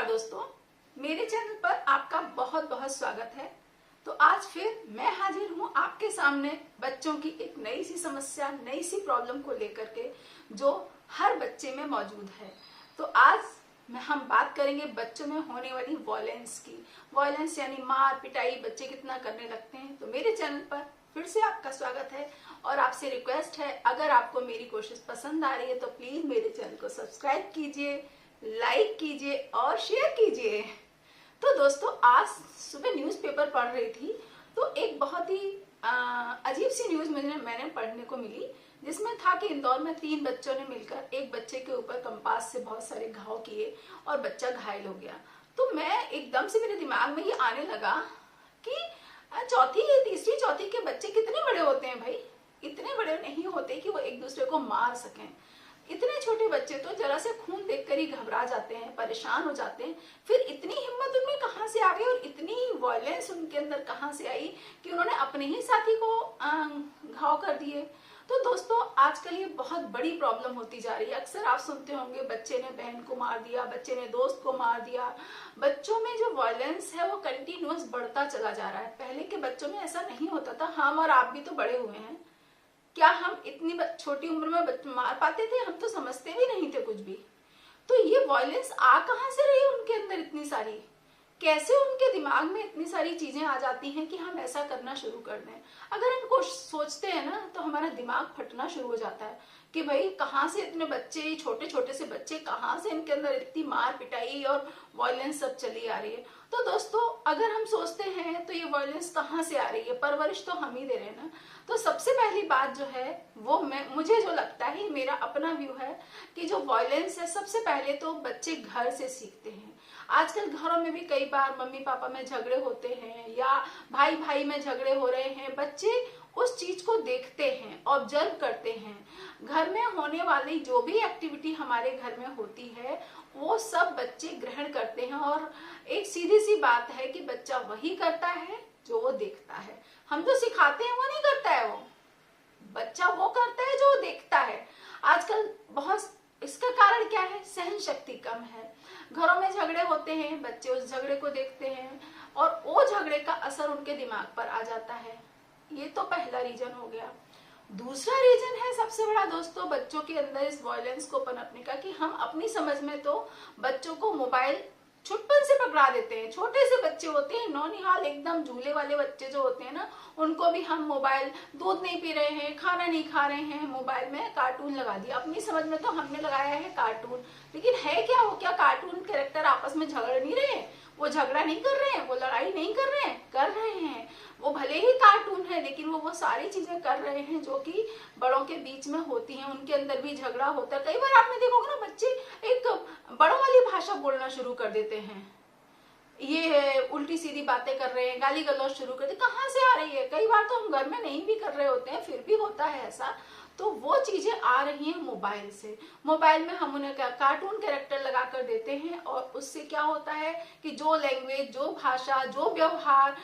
दोस्तों, मेरे चैनल पर आपका बहुत बहुत स्वागत है। तो आज फिर मैं हाजिर हूँ आपके सामने बच्चों की एक नई सी समस्या, नई सी प्रॉब्लम को लेकर के जो हर बच्चे में मौजूद है। तो आज हम बात करेंगे बच्चों में होने वाली वॉयलेंस की। वॉयलेंस यानी मार पिटाई बच्चे कितना करने लगते हैं। तो मेरे चैनल पर फिर से आपका स्वागत है और आपसे रिक्वेस्ट है, अगर आपको मेरी कोशिश पसंद आ रही है तो प्लीज मेरे चैनल को सब्सक्राइब कीजिए, लाइक कीजिए और शेयर कीजिए। तो दोस्तों, आज सुबह न्यूज़पेपर पढ़ रही थी तो एक बहुत ही अजीब सी न्यूज मैंने पढ़ने को मिली, जिसमें था कि इंदौर में 3 बच्चों ने मिलकर एक बच्चे के ऊपर कंपास से बहुत सारे घाव किए और बच्चा घायल हो गया। तो मैं एकदम से मेरे दिमाग में ये आने लगा कि तीसरी चौथी के बच्चे कितने बड़े होते हैं भाई। इतने बड़े नहीं होते कि वो एक दूसरे को मार सकें। इतने छोटे बच्चे तो जरा से खून देखकर ही घबरा जाते हैं, परेशान हो जाते हैं। फिर इतनी हिम्मत उनमें कहाँ से आ गई और इतनी वॉयलेंस उनके अंदर कहाँ से आई कि उन्होंने अपने ही साथी को घाव कर दिए। तो दोस्तों, आजकल ये बहुत बड़ी प्रॉब्लम होती जा रही है। अक्सर आप सुनते होंगे बच्चे ने बहन को मार दिया, बच्चे ने दोस्त को मार दिया। बच्चों में जो वॉयलेंस है वो कंटिन्यूअस बढ़ता चला जा रहा है। पहले के बच्चों में ऐसा नहीं होता था। हम और आप भी तो बड़े हुए हैं, क्या हम इतनी छोटी उम्र में मार पाते थे? हम तो समझते भी नहीं थे कुछ भी। तो ये वॉयलेंस आ कहां से रही उनके अंदर इतनी सारी? कैसे उनके दिमाग में इतनी सारी चीजें आ जाती हैं कि हम ऐसा करना शुरू कर दें? अगर हम कुछ सोचते हैं ना तो हमारा दिमाग फटना शुरू हो जाता है कि भाई कहाँ से इतने बच्चे, छोटे छोटे से बच्चे, कहाँ से इनके अंदर इतनी मार पिटाई और वॉयलेंस सब चली आ रही है। तो दोस्तों, अगर हम सोचते हैं तो ये वॉयलेंस कहाँ से आ रही है? परवरिश तो हम ही दे रहे हैं ना। तो सबसे पहली बात जो है वो मुझे जो लगता है, मेरा अपना व्यू है कि जो वॉयलेंस है सबसे पहले तो बच्चे घर से सीखते हैं। आजकल घरों में भी कई बार मम्मी पापा में झगड़े होते हैं या भाई भाई में झगड़े हो रहे हैं। बच्चे उस चीज को देखते हैं, ऑब्जर्व करते हैं। घर में होने वाली जो भी एक्टिविटी हमारे घर में होती है वो सब बच्चे ग्रहण करते हैं। और एक सीधी सी बात है कि बच्चा वही करता है जो वो देखता है। हम जो सिखाते हैं वो नहीं करता है, वो बच्चा वो करता है जो वो देखता है। आजकल बहुत इसका कारण क्या है? सहन शक्ति कम है। घरों में झगड़े होते हैं, बच्चे उस झगड़े को देखते हैं और वो झगड़े का असर उनके दिमाग पर आ जाता है। ये तो पहला रीजन हो गया। दूसरा रीजन है सबसे बड़ा दोस्तों बच्चों के अंदर इस वॉयलेंस को पनपने का, कि हम अपनी समझ में तो बच्चों को मोबाइल छुटपन से पकड़ा देते हैं। छोटे से बच्चे होते हैं, नौनिहाल एकदम झूले वाले बच्चे जो होते हैं ना, उनको भी हम मोबाइल, दूध नहीं पी रहे हैं, खाना नहीं खा रहे हैं, मोबाइल में कार्टून लगा दिया। अपनी समझ में तो हमने लगाया है कार्टून, लेकिन है क्या वो? क्या कार्टून कैरेक्टर आपस में झगड़ नहीं रहे हैं? वो झगड़ा नहीं कर रहे हैं, वो लड़ाई नहीं कर रहे हैं? कर रहे हैं। वो भले ही कार्टून है लेकिन वो सारी चीजें कर रहे हैं जो कि बड़ों के बीच में होती हैं। उनके अंदर भी झगड़ा होता है। कई बार आपने देखोगे ना, बच्चे एक बड़ों वाली भाषा बोलना शुरू कर देते हैं। ये उल्टी सीधी बातें कर रहे हैं, गाली गलौज शुरू कर दे। कहाँ से आ रही है? कई बार तो हम घर में नहीं भी कर रहे होते हैं, फिर भी होता है ऐसा। तो वो चीजें आ रही हैं मोबाइल से। मोबाइल में हम उन्हें कार्टून कैरेक्टर लगा कर देते हैं और उससे क्या होता है कि जो लैंग्वेज, जो भाषा, जो व्यवहार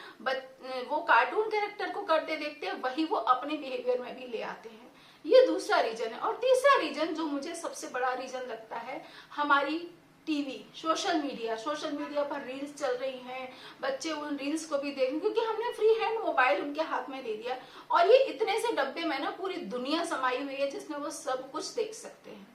वो कार्टून कैरेक्टर को करते देखते हैं, वही वो अपने बिहेवियर में भी ले आते हैं। ये दूसरा रीजन है। और तीसरा रीजन जो मुझे सबसे बड़ा रीजन लगता है, हमारी टीवी, सोशल मीडिया पर रील्स चल रही हैं। बच्चे उन रील्स को भी देखें क्योंकि हमने फ्री हैंड मोबाइल उनके हाथ में दे दिया और ये इतने से डब्बे में ना पूरी दुनिया समाई हुई है जिसमें वो सब कुछ देख सकते हैं।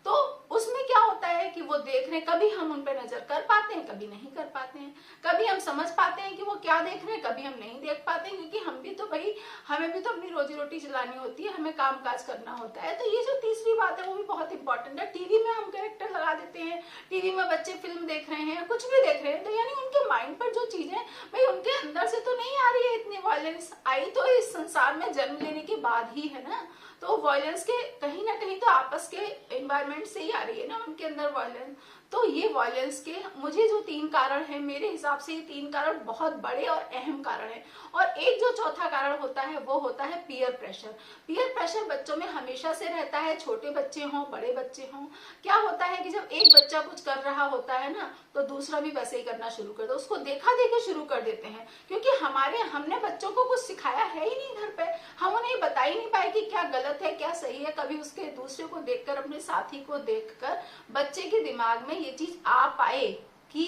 तो उसमें क्या होता है कि वो देख रहे हैं, कभी हम उन पर नजर कर पाते हैं, कभी नहीं कर पाते हैं। कभी हम समझ पाते हैं कि वो क्या देख रहे हैं, कभी हम नहीं देख पाते हैं, क्योंकि हम भी तो भाई, हमें भी तो अपनी रोजी रोटी चलानी होती है, हमें काम काज करना होता है। तो ये जो तीसरी बात है वो भी बहुत इंपॉर्टेंट है। टीवी में हम कैरेक्टर लगा देते हैं, टीवी में बच्चे फिल्म देख रहे हैं, कुछ भी देख रहे हैं, तो यानी उनके माइंड पर जो चीजें, भाई उनके अंदर से तो नहीं आ रही है इतनी वॉयलेंस। आई तो इस संसार में जन्म लेने के बाद ही है ना। तो वॉयलेंस के कहीं ना कहीं तो आपस के एनवायरनमेंट से ही आ रही है ना उनके अंदर वॉयलेंस। तो ये वॉयलेंस के मुझे जो 3 कारण है, मेरे हिसाब से ये 3 कारण बहुत बड़े और अहम कारण है। और एक जो चौथा कारण होता है वो होता है पीयर प्रेशर। पीयर प्रेशर बच्चों में हमेशा से रहता है, छोटे बच्चे हों, बड़े बच्चे हों। क्या होता है कि जब एक बच्चा कुछ कर रहा होता है ना तो दूसरा भी वैसे ही करना शुरू कर दो, उसको देखा देखे शुरू कर देते हैं। क्योंकि हमने बच्चों को कुछ सिखाया है ही नहीं घर पे, हम उन्हें बता ही नहीं पाए कि क्या गलत है क्या सही है। कभी उसके दूसरे को देखकर, अपने साथी को देखकर बच्चे के दिमाग में ये चीज आ पाए कि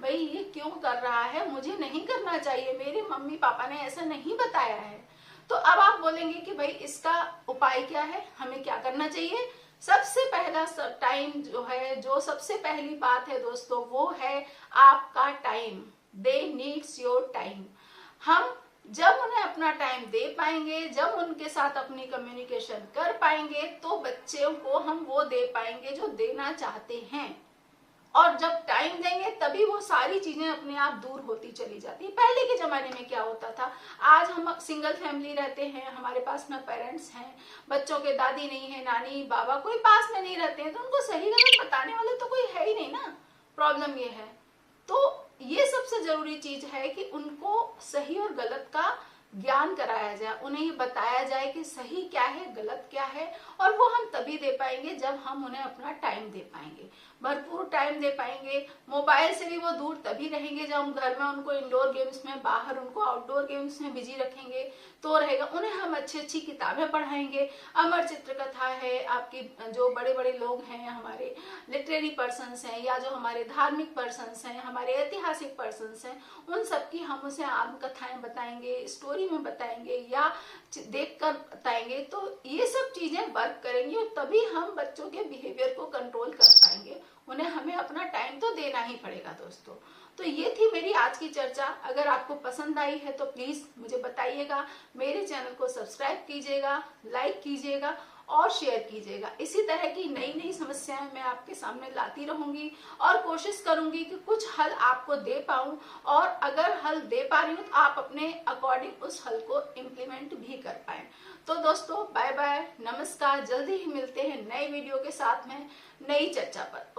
भाई ये क्यों कर रहा है, मुझे नहीं करना चाहिए, मेरे मम्मी पापा ने ऐसा नहीं बताया है। तो अब आप बोलेंगे कि भाई इसका उपाय क्या है, हमें क्या करना चाहिए। सबसे पहला टाइम जो है, जो सबसे पहली बात है दोस्तों, वो है आपका time. They needs your time. हम जब उन्हें अपना टाइम दे पाएंगे, जब उनके साथ अपनी कम्युनिकेशन कर पाएंगे, तो बच्चों को हम वो दे पाएंगे जो देना चाहते हैं। और जब टाइम देंगे तभी वो सारी चीजें अपने आप दूर होती चली जाती है। पहले के जमाने में क्या होता था, आज हम सिंगल फैमिली रहते हैं, हमारे पास ना पेरेंट्स हैं, बच्चों के दादी नहीं है, नानी बाबा कोई पास में नहीं रहते हैं, तो उनको सही गलत बताने वाले तो कोई है ही नहीं ना। प्रॉब्लम ये है। तो ये सबसे जरूरी चीज है कि उनको सही और गलत का ज्ञान कराया जाए, उन्हें ये बताया जाए कि सही क्या है गलत क्या है। और वो हम तभी दे पाएंगे जब हम उन्हें अपना टाइम दे पाएंगे, भरपूर टाइम दे पाएंगे। मोबाइल से भी वो दूर तभी रहेंगे जब हम घर में उनको इंडोर गेम्स में, बाहर उनको आउटडोर गेम्स में बिजी रखेंगे तो रहेगा। उन्हें हम अच्छी अच्छी किताबें पढ़ाएंगे, अमर चित्र कथा है, आपकी जो बड़े बड़े लोग हैं, हमारे लिटरेरी पर्सन्स हैं, या जो हमारे धार्मिक पर्सन्स हैं, हमारे ऐतिहासिक पर्सन्स हैं, उन सबकी हम उसे आत्मकथाएं बताएंगे, स्टोरी में बताएंगे या देख कर बताएंगे। तो ये सब चीजें वर्क करेंगी और तभी हम बच्चों के बिहेवियर को कंट्रोल कर पाएंगे। उन्हें हमें अपना टाइम तो देना ही पड़ेगा दोस्तों। तो ये थी मेरी आज की चर्चा। अगर आपको पसंद आई है तो प्लीज मुझे बताइएगा, मेरे चैनल को सब्सक्राइब कीजिएगा, लाइक कीजिएगा और शेयर कीजिएगा। इसी तरह की नई नई समस्याएं मैं आपके सामने लाती रहूंगी और कोशिश करूंगी कि कुछ हल आपको दे पाऊं, और अगर हल दे पा रही हूं तो आप अपने अकॉर्डिंग उस हल को इम्प्लीमेंट भी कर पाए। तो दोस्तों बाय बाय, नमस्कार। जल्दी ही मिलते हैं नए वीडियो के साथ में, नई चर्चा पर।